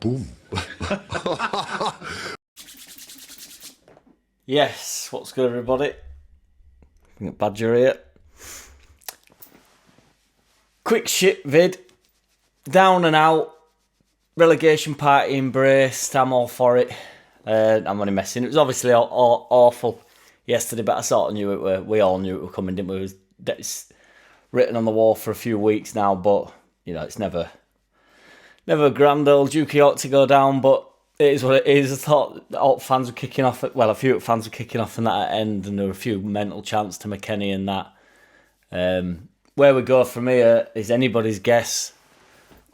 Boom. Yes, what's good, everybody? Badger here. Quick shit vid. Down and out. Relegation party embraced. I'm all for it. I'm only messing. It was obviously awful yesterday, but I sort of knew it. We all knew it were coming, didn't we? It's written on the wall for a few weeks now, but you know it's never a grand old Dukey ought to go down, but it is what it is. I thought all fans were kicking off. Well, a few fans were kicking off in that end, and there were a few mental chants to McKennie and that. Where we go from here is anybody's guess.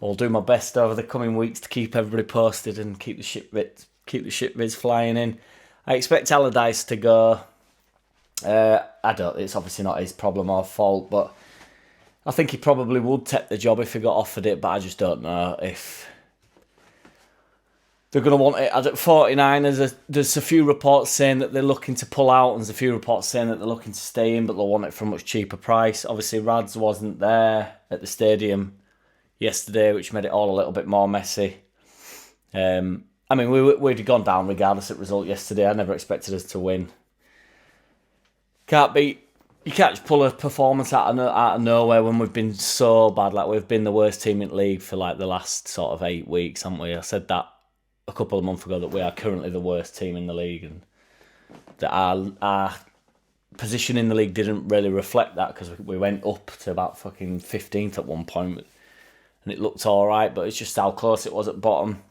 I'll do my best over the coming weeks to keep everybody posted and keep the shit vids flying in. I expect Allardyce to go. It's obviously not his problem or fault, but I think he probably would take the job if he got offered it, but I just don't know if they're going to want it. At 49, there's a few reports saying that they're looking to pull out, and there's a few reports saying that they're looking to stay in, but they'll want it for a much cheaper price. Obviously, Rads wasn't there at the stadium yesterday, which made it all a little bit more messy. I mean, we'd have gone down regardless of the result yesterday. I never expected us to win. You can't just pull a performance out of nowhere when we've been so bad. Like, we've been the worst team in the league for like the last sort of 8 weeks, haven't we? I said that a couple of months ago, that we are currently the worst team in the league, and that our position in the league didn't really reflect that, because we went up to about fucking 15th at one point, and it looked all right, but it's just how close it was at bottom.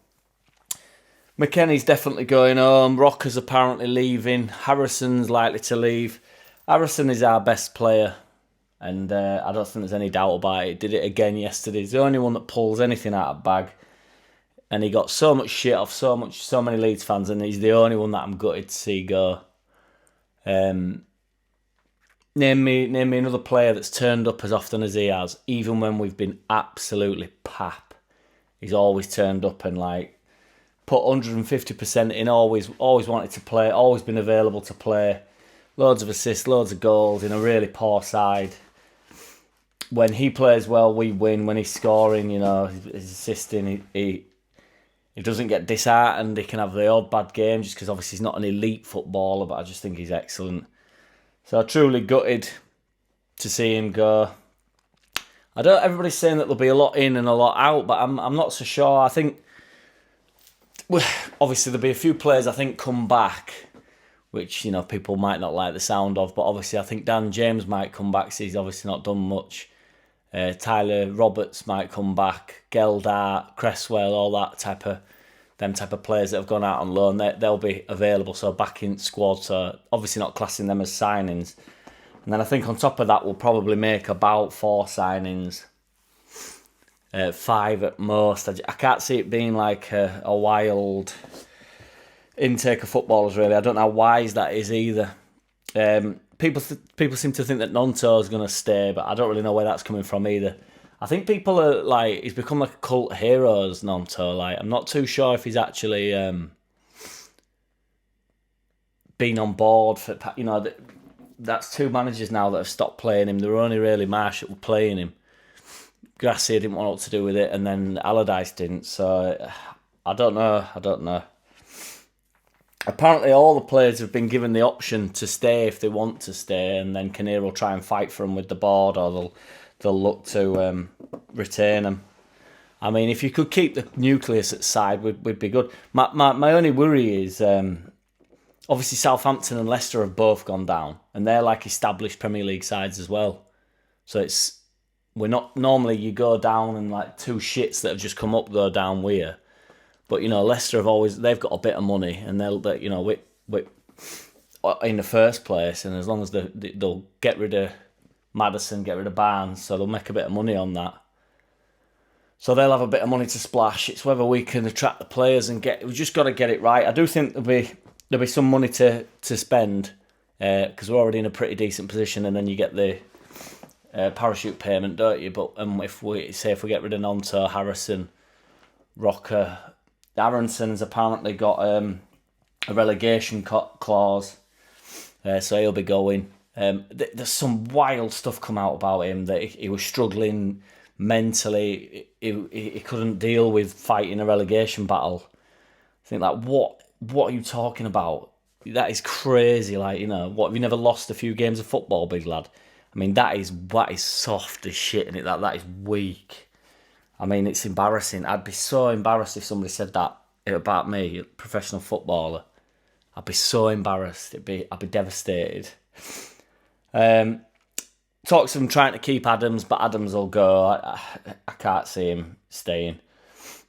McKennie's definitely going home. Rocker's apparently leaving. Harrison's likely to leave. Harrison is our best player, and I don't think there's any doubt about it. He did it again yesterday. He's the only one that pulls anything out of bag, and he got so much shit off so many Leeds fans, and he's the only one that I'm gutted to see go. Name me another player that's turned up as often as he has, even when we've been absolutely pap. He's always turned up and like put 150% in. Always wanted to play. Always been available to play. Loads of assists, loads of goals in a really poor side. When he plays well, we win. When he's scoring, you know, he's assisting. He doesn't get disheartened. He can have the odd bad game just because obviously he's not an elite footballer, but I just think he's excellent. So truly gutted to see him go. Everybody's saying that there'll be a lot in and a lot out, but I'm not so sure. I think obviously there'll be a few players I think come back, which, you know, people might not like the sound of, but obviously I think Dan James might come back, so he's obviously not done much. Tyler Roberts might come back, Geldart, Cresswell, all that type of players that have gone out on loan, they'll be available, so back in squad, so obviously not classing them as signings. And then I think on top of that, we'll probably make about 4 signings, 5 at most. I can't see it being like a wild intake of footballers, really. I don't know how wise that is either. People seem to think that Nonto is going to stay, but I don't really know where that's coming from either. I think people are like, he's become like a cult hero, Nonto. Like, I'm not too sure if he's actually been on board for, you know, that's 2 managers now that have stopped playing him. There were only really Marsh that were playing him. Gracia didn't want what to do with it, and then Allardyce didn't. So I don't know. Apparently all the players have been given the option to stay if they want to stay, and then Kinnear will try and fight for them with the board, or they'll look to retain them. I mean, if you could keep the nucleus at side, we'd be good. My only worry is obviously Southampton and Leicester have both gone down, and they're like established Premier League sides as well. So we're not normally, you go down and like 2 shits that have just come up go down with you. But, you know, Leicester they've got a bit of money, and they'll you know, we in the first place, and as long as they'll get rid of Maddison, get rid of Barnes, so they'll make a bit of money on that. So they'll have a bit of money to splash. It's whether we can attract the players and we've just got to get it right. I do think there'll be some money to spend, because we're already in a pretty decent position, and then you get the parachute payment, don't you? But if we get rid of Nonto, Harrison, Rocker, Aronson's apparently got a relegation clause, so he'll be going. There's some wild stuff come out about him, that he was struggling mentally, he couldn't deal with fighting a relegation battle. I think, like, what are you talking about? That is crazy. Like, you know, what, have you never lost a few games of football, big lad? I mean, that is soft as shit, and that is weak. I mean, it's embarrassing. I'd be so embarrassed if somebody said that about me, a professional footballer. I'd be so embarrassed. I'd be devastated. Talks of him trying to keep Adams, but Adams will go. I can't see him staying.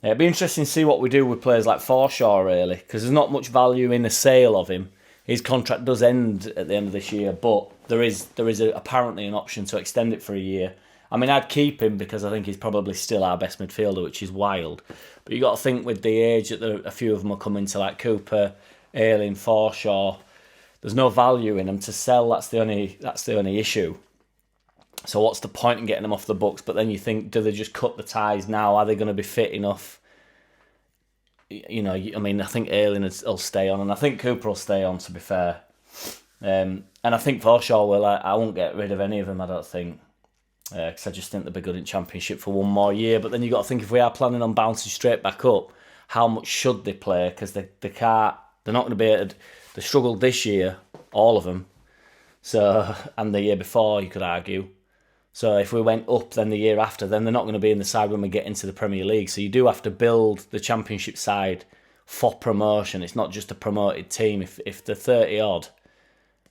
It'd be interesting to see what we do with players like Forshaw, really, because there's not much value in the sale of him. His contract does end at the end of this year, but there is apparently an option to extend it for a year. I mean, I'd keep him because I think he's probably still our best midfielder, which is wild. But you got to think, with the age that a few of them are coming to, like Cooper, Ayling, Forshaw, there's no value in them to sell. That's the only issue. So what's the point in getting them off the books? But then you think, do they just cut the ties now? Are they going to be fit enough? You know, I mean, I think Ayling will stay on, and I think Cooper will stay on, to be fair. And I think Forshaw will. I won't get rid of any of them, I don't think. Because I just think they'll be good in Championship for one more year. But then you got to think, if we are planning on bouncing straight back up, how much should they play? Because they can't. They're not going to be able to. They struggled this year, all of them. So, and the year before, you could argue. So if we went up, then the year after, then they're not going to be in the side when we get into the Premier League. So you do have to build the Championship side for promotion. It's not just a promoted team. If they're 30 odd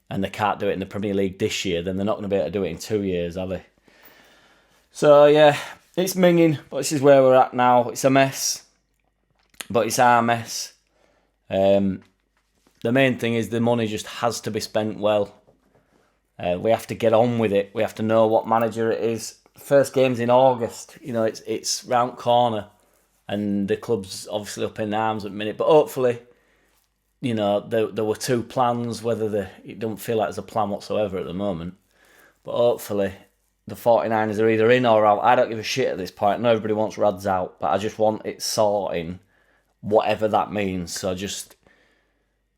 and they can't do it in the Premier League this year, then they're not going to be able to do it in 2 years, are they? So yeah, it's minging, but this is where we're at now. It's a mess, but it's our mess. The main thing is the money just has to be spent well. We have to get on with it. We have to know what manager it is. First game's in August. You know, it's round corner, and the club's obviously up in arms at the minute. But hopefully, you know, there were two plans. It don't feel like there's a plan whatsoever at the moment. But hopefully, the 49ers are either in or out. I don't give a shit at this point. I know everybody wants Rads out, but I just want it sorting, whatever that means. So just,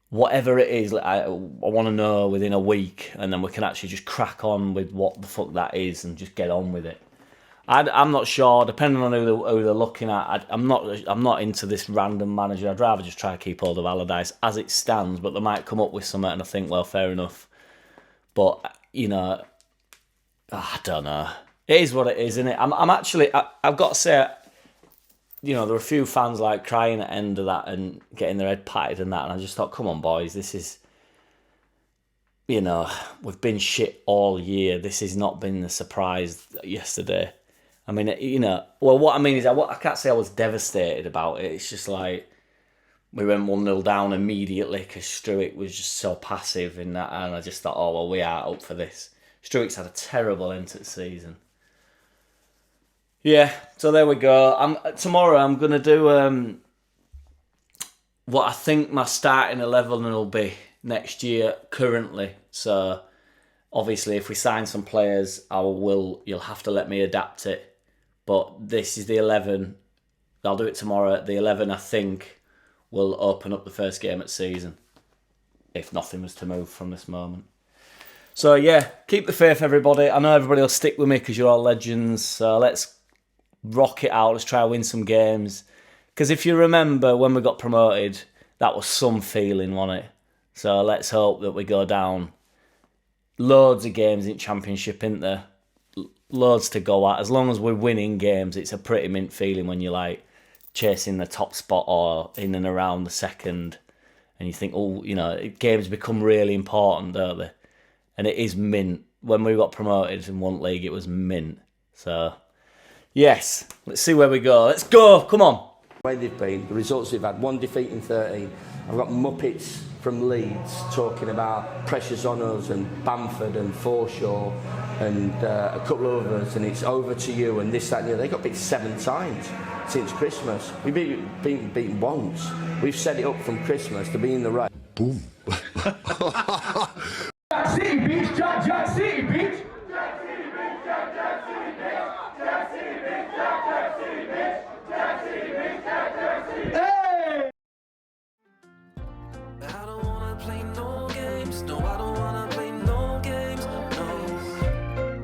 whatever it is, I want to know within a week, and then we can actually just crack on with what the fuck that is and just get on with it. I'm not sure, depending on who they're looking at. I'm not into this random manager. I'd rather just try to keep hold of Allardyce as it stands, but they might come up with something, and I think, well, fair enough. But, you know, I don't know. It is what it is, isn't it? I've got to say, you know, there were a few fans like crying at the end of that and getting their head patted and that, and I just thought, come on, boys, this is, you know, we've been shit all year. This has not been the surprise yesterday. I mean, you know, well, what I mean is, I can't say I was devastated about it. It's just like, we went 1-0 down immediately because Struick was just so passive in that, and I just thought, oh, well, we are up for this. Struick's had a terrible end to the season. Yeah, so there we go. Tomorrow I'm going to do what I think my starting 11 will be next year currently. So obviously if we sign some players, you'll have to let me adapt it. But this is the 11. I'll do it tomorrow. The 11, I think, will open up the first game of the season, if nothing was to move from this moment. So yeah, keep the faith, everybody. I know everybody will stick with me because you're all legends. So let's rock it out. Let's try to win some games. Because if you remember when we got promoted, that was some feeling, wasn't it? So let's hope that we go down. Loads of games in Championship, isn't there? Loads to go at. As long as we're winning games, it's a pretty mint feeling when you're like chasing the top spot or in and around the second. And you think, oh, you know, games become really important, don't they? And it is mint. When we got promoted in one league, it was mint. So, yes, let's see where we go. Let's go, come on. The way they've been, the results they've had, 1 defeat in 13. I've got Muppets from Leeds talking about pressures on us, and Bamford and Forshaw and a couple of others, and it's over to you and this, that and the other. They got beat 7 times since Christmas. We've been beaten once. We've set it up from Christmas to be in the race. Boom. JackCity, bitch! JackCity, bitch! Hey! I don't wanna play no games. No, I don't wanna play no games. No,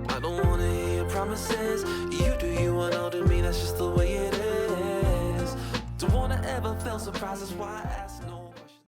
I don't wanna hear promises. promises. You do you and I'll do me, that's just the way it is. Don't wanna ever feel surprised, that's why I ask no